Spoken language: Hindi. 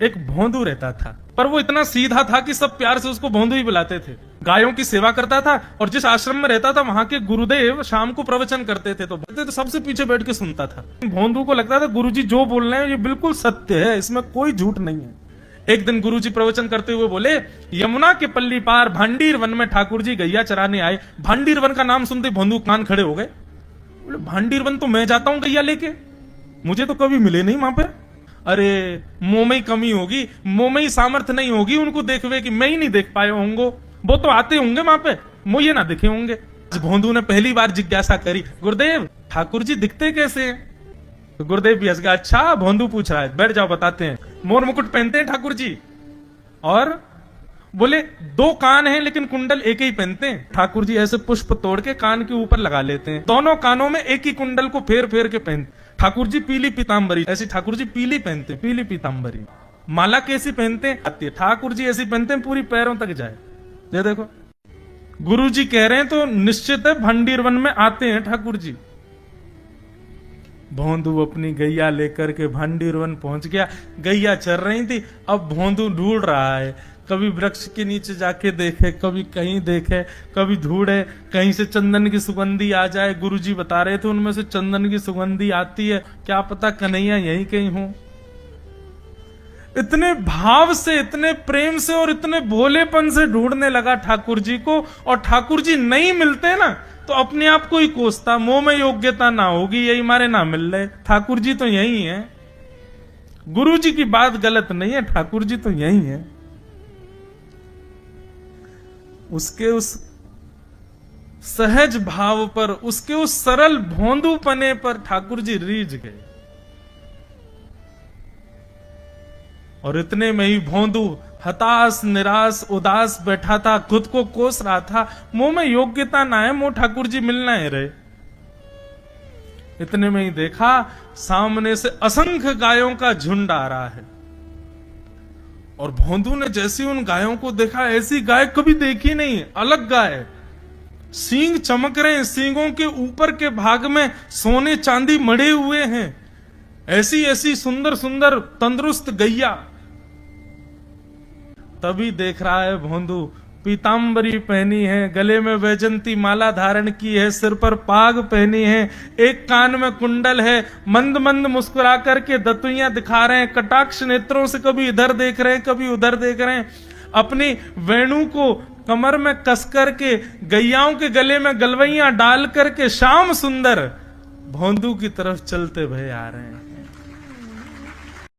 एक भोंदू रहता था, पर वो इतना सीधा था कि सब प्यार से उसको भोंदू ही बुलाते थे। गायों की सेवा करता था और जिस आश्रम में रहता था वहां के गुरुदेव शाम को प्रवचन करते थे तो सबसे पीछे बैठ के सुनता था। भोंदू को लगता था गुरुजी जो बोल रहे हैं ये बिल्कुल सत्य है, इसमें कोई झूठ नहीं है। एक दिन गुरुजी प्रवचन करते हुए बोले, यमुना के पल्ली पार भांडीर वन में ठाकुर जी गैया चराने आए। भांडीर वन का नाम सुनते भोंदू कान खड़े हो गए। बोले भांडीर वन तो मैं जाता हूं गैया लेके, मुझे तो कभी मिले नहीं वहां पे। अरे मुंह में ही कमी होगी, मुंह में ही सामर्थ्य नहीं होगी उनको देखवे कि मैं ही नहीं देख पाए होंगे, वो तो आते होंगे वहां पे, मुझे ना दिखे होंगे। भोंदू ने पहली बार जिज्ञासा करी, गुरुदेव ठाकुर जी दिखते कैसे हैं? तो गुरुदेव भी हंस गया, अच्छा भोंदू पूछ रहा है, बैठ जाओ बताते हैं। मोर मुकुट पहनते हैं ठाकुर जी, और बोले 2 कान हैं लेकिन कुंडल एक ही पहनते हैं। ठाकुर जी ऐसे पुष्प तोड़ के कान के ऊपर लगा लेते हैं, दोनों कानों में एक ही कुंडल को फेर फेर के पहनते। ठाकुर जी पीली पीताम्बरी, ऐसी ठाकुर जी पीली पहनते, पीली पीताम्बरी। माला कैसी पहनते हैं आती है, ठाकुर जी ऐसी पहनते हैं पूरी पैरों तक जाए। ये देखो गुरु जी कह रहे हैं तो निश्चित है भंडीर वन में आते हैं ठाकुर जी। भोंदू अपनी गैया लेकर के भंडीर वन पहुंच गया। गैया चर रही थी, अब भोंदू ढूंढ रहा है, कभी वृक्ष के नीचे जाके देखे, कभी कहीं देखे, कभी ढूंढे कहीं से चंदन की सुगंधी आ जाए। गुरुजी बता रहे थे उनमें से चंदन की सुगंधी आती है, क्या पता कन्हैया यहीं कहीं हो। इतने भाव से, इतने प्रेम से और इतने भोलेपन से ढूंढने लगा ठाकुर जी को, और ठाकुर जी नहीं मिलते ना तो अपने आप को ही कोसता, मुंह में योग्यता ना होगी यही मारे ना मिल रहे, ठाकुर जी तो यही है। गुरु जी की बात गलत नहीं है, ठाकुर जी तो यही है। उसके उस सहज भाव पर, उसके उस सरल भोंदूपने पर ठाकुर जी रीझ गए। और इतने में ही भोंदू हताश निराश उदास बैठा था, खुद को कोस रहा था, मुंह में योग्यता ना है, मुंह ठाकुर जी मिलना है रहे। इतने में ही देखा सामने से असंख्य गायों का झुंड आ रहा है, और भोंदू ने जैसी उन गायों को देखा, ऐसी गाय कभी देखी नहीं, अलग गाय, सींग चमक रहे हैं, सींगों के ऊपर के भाग में सोने चांदी मढ़े हुए हैं, ऐसी ऐसी सुंदर सुंदर तंदुरुस्त गैया। तभी देख रहा है भोंदू पीताम्बरी पहनी है, गले में वैजंती माला धारण की है, सिर पर पाग पहनी है, एक कान में कुंडल है, मंद मंद मुस्कुरा करके दतुइयां दिखा रहे हैं, कटाक्ष नेत्रों से कभी इधर देख रहे हैं कभी उधर देख रहे हैं, अपनी वेणु को कमर में कस करके गैयाओं के गले में गलवैयां डाल करके श्याम सुंदर भोंदू की तरफ चलते भय आ रहे हैं।